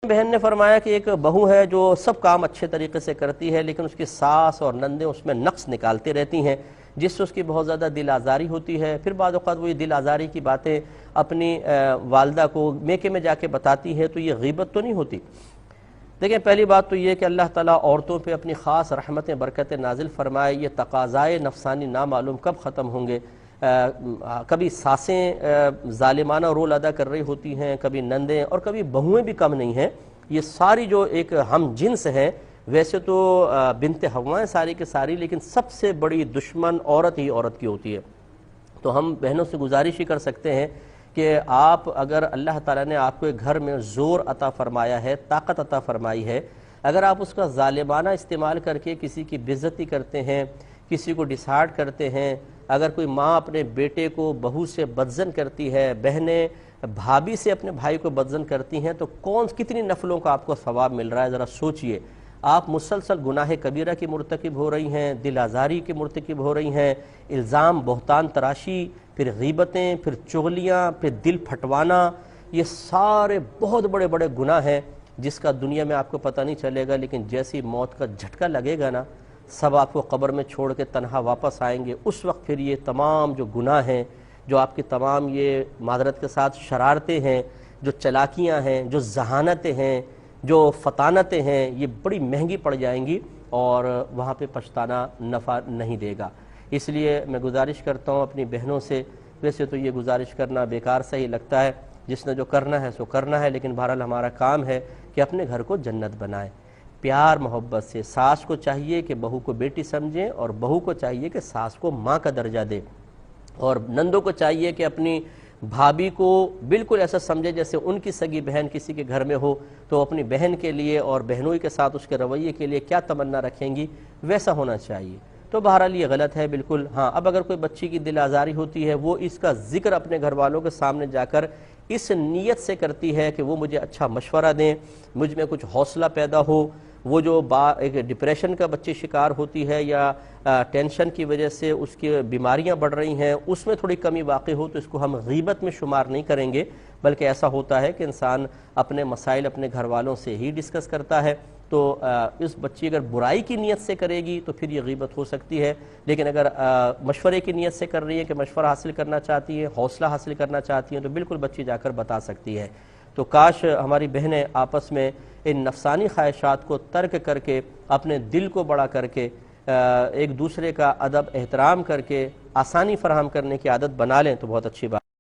بہن نے فرمایا کہ ایک بہو ہے جو سب کام اچھے طریقے سے کرتی ہے، لیکن اس کی ساس اور نندیں اس میں نقص نکالتی رہتی ہیں، جس سے اس کی بہت زیادہ دل آزاری ہوتی ہے۔ پھر بعض اوقات وہ یہ دل آزاری کی باتیں اپنی والدہ کو میکے میں جا کے بتاتی ہے، تو یہ غیبت تو نہیں ہوتی؟ دیکھیں، پہلی بات تو یہ کہ اللہ تعالیٰ عورتوں پہ اپنی خاص رحمتیں برکتیں نازل فرمائے، یہ تقاضائے نفسانی نامعلوم کب ختم ہوں گے۔ کبھی ساسیں ظالمانہ رول ادا کر رہی ہوتی ہیں، کبھی نندیں اور کبھی بہویں بھی کم نہیں ہیں۔ یہ ساری جو ایک ہم جنس ہیں، ویسے تو بنت حوا ہیں ساری کے ساری، لیکن سب سے بڑی دشمن عورت ہی عورت کی ہوتی ہے۔ تو ہم بہنوں سے گزارش ہی کر سکتے ہیں کہ آپ اگر اللہ تعالیٰ نے آپ کو ایک گھر میں زور عطا فرمایا ہے، طاقت عطا فرمائی ہے، اگر آپ اس کا ظالمانہ استعمال کر کے کسی کی بے عزتی کرتے ہیں، کسی کو ڈسہارٹ کرتے ہیں، اگر کوئی ماں اپنے بیٹے کو بہو سے بدظن کرتی ہے، بہنیں بھابھی سے اپنے بھائی کو بدظن کرتی ہیں، تو کتنی نفلوں کا آپ کو ثواب مل رہا ہے، ذرا سوچئے۔ آپ مسلسل گناہ کبیرہ کی مرتکب ہو رہی ہیں، دل آزاری کی مرتکب ہو رہی ہیں، الزام بہتان تراشی، پھر غیبتیں، پھر چغلیاں، پھر دل پھٹوانا، یہ سارے بہت بڑے بڑے گناہ ہیں جس کا دنیا میں آپ کو پتہ نہیں چلے گا، لیکن جیسی موت کا جھٹکا لگے گا نا، سب آپ کو قبر میں چھوڑ کے تنہا واپس آئیں گے، اس وقت پھر یہ تمام جو گناہ ہیں، جو آپ کی تمام یہ معذرت کے ساتھ شرارتیں ہیں، جو چلاکیاں ہیں، جو ذہانتیں ہیں، جو فطانتیں ہیں، یہ بڑی مہنگی پڑ جائیں گی اور وہاں پہ پچھتانا نفع نہیں دے گا۔ اس لیے میں گزارش کرتا ہوں اپنی بہنوں سے، ویسے تو یہ گزارش کرنا بیکار سا ہی لگتا ہے، جس نے جو کرنا ہے سو کرنا ہے، لیکن بہرحال ہمارا کام ہے کہ اپنے گھر کو جنت بنائیں، پیار محبت سے۔ ساس کو چاہیے کہ بہو کو بیٹی سمجھیں، اور بہو کو چاہیے کہ ساس کو ماں کا درجہ دے، اور نندوں کو چاہیے کہ اپنی بھابھی کو بالکل ایسا سمجھے جیسے ان کی سگی بہن کسی کے گھر میں ہو، تو اپنی بہن کے لیے اور بہنوئی کے ساتھ اس کے رویے کے لیے کیا تمنا رکھیں گی، ویسا ہونا چاہیے۔ تو بہرحال یہ غلط ہے بالکل۔ ہاں، اب اگر کوئی بچی کی دل آزاری ہوتی ہے، وہ اس کا ذکر اپنے گھر والوں کے سامنے جا کر اس نیت سے کرتی ہے کہ وہ مجھے اچھا مشورہ دیں، مجھ میں کچھ حوصلہ پیدا ہو۔ وہ جو ایک ڈپریشن کا بچی شکار ہوتی ہے یا ٹینشن کی وجہ سے اس کی بیماریاں بڑھ رہی ہیں، اس میں تھوڑی کمی واقع ہو، تو اس کو ہم غیبت میں شمار نہیں کریں گے، بلکہ ایسا ہوتا ہے کہ انسان اپنے مسائل اپنے گھر والوں سے ہی ڈسکس کرتا ہے۔ تو اس بچی اگر برائی کی نیت سے کرے گی تو پھر یہ غیبت ہو سکتی ہے، لیکن اگر مشورے کی نیت سے کر رہی ہے کہ مشورہ حاصل کرنا چاہتی ہے، حوصلہ حاصل کرنا چاہتی ہیں، تو بالکل بچی جا کر بتا سکتی ہے۔ تو کاش ہماری بہنیں آپس میں ان نفسانی خواہشات کو ترک کر کے، اپنے دل کو بڑا کر کے، ایک دوسرے کا ادب احترام کر کے آسانی فراہم کرنے کی عادت بنا لیں، تو بہت اچھی بات